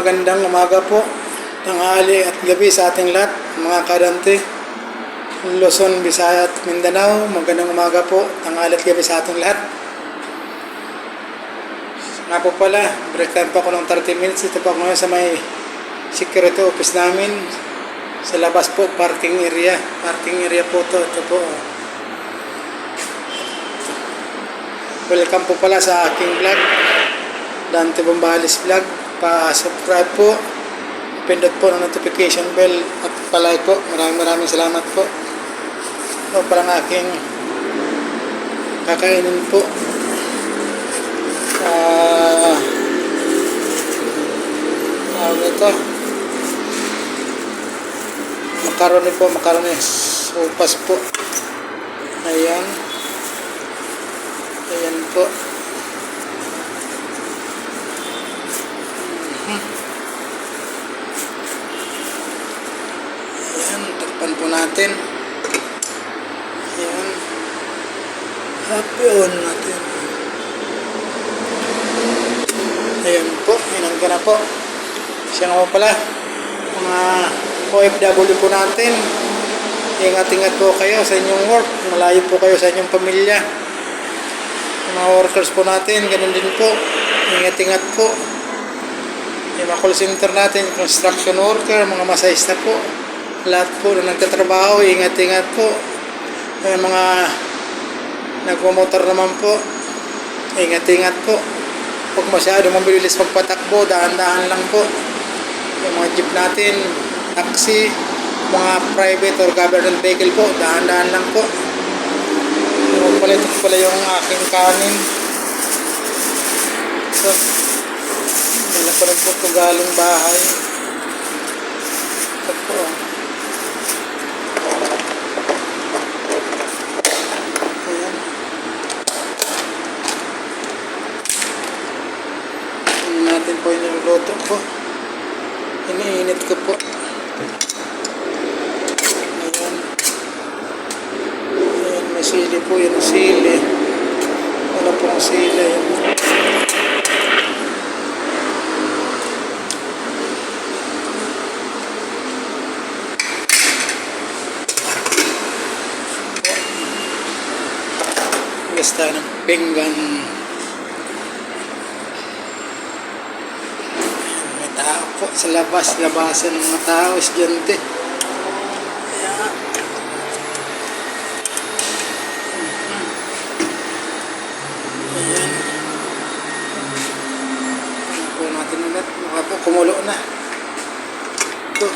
magandang umaga po, tanghali at gabi sa ating lahat, mga kadante. Luzon, Visayas at Mindanao, magandang umaga po, tanghali at gabi sa ating lahat. Nga po pala, break time pa ako ng 30 minutes. Ito po ako ngayon sa may security office namin. Sa labas po, parking area. Parking area po to. Ito po. Welcome po pala sa aking vlog, Dante Bombalis Vlog. Pa-subscribe po, pindot po ng notification bell at palike po. Maraming salamat po. Ito parang aking kakainin po. Ito macaroni po, macaroni sopas po. Ayan po. Ayan, takpan po natin. Ayan, happy on natin. Ayan po, inangga na po. Siya nga po pala, mga OFW po natin, ingat-ingat po kayo sa inyong work, malayo po kayo sa inyong pamilya. Mga workers po natin, ganun din po, ingat-ingat po. Yung mga call center natin, construction worker, mga masahista po, lahat po na nagtatrabaho, ingat-ingat po. Yung mga nagmamotor naman po, ingat-ingat po. Huwag masyado mabilis magpatakbo, dahan-dahan lang po. Yung mga jeep natin, taxi, mga private or government vehicle po, dahan-dahan lang po. Yung pala, ito pala yung aking kanin. So, wala pa rin po ito galing bahay. Ito po. Ayan. Tingnan natin po yung niluluto po. Iniinit ko po. Ayan. Ayan, may sili po yun. Sili. Wala pong sili. Basta ng pinggan. May tao po sa labas. Labasan ng mga tao. Estudyante. Ayan. Ayan. Ayan po natin ulit. Mukha po kumulo na. Ito.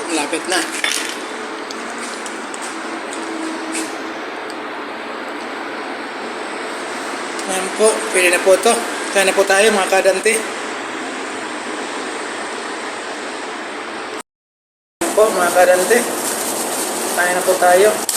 Malapit na. Ayan po, pwede na po ito. Kaya na po tayo mga kadante. Ayan po mga kadante. Kaya na po tayo. Ayan.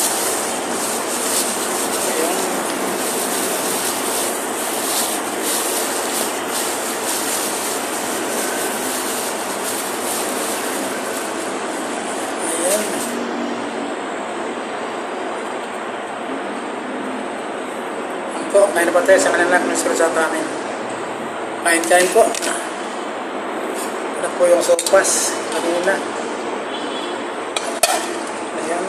Po, kain na po tayo sa kanilang nagsulat sa amin. Kain po. Ito po yung sopas kanina. Ayan.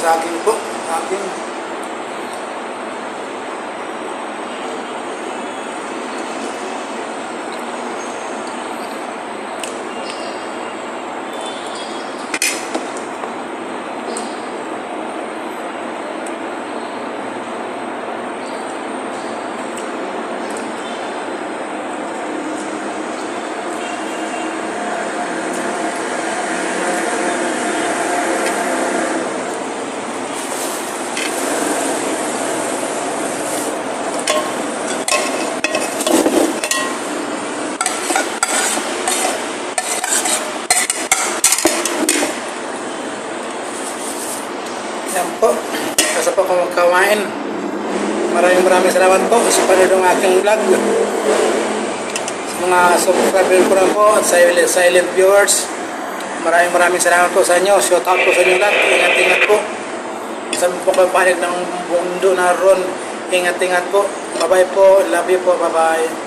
saging po. Saging. Yan po. Basta po kung magkawain. Maraming salamat po sa panood ng aking vlog. Sa mga subscriber ko na po at silent viewers. Maraming salamat po sa inyo. Shout out po sa inyo lahat. Ingat po. Saan po kayo panig ng mundo na ron. Ingat po. Bye bye po. Love you po. Bye bye.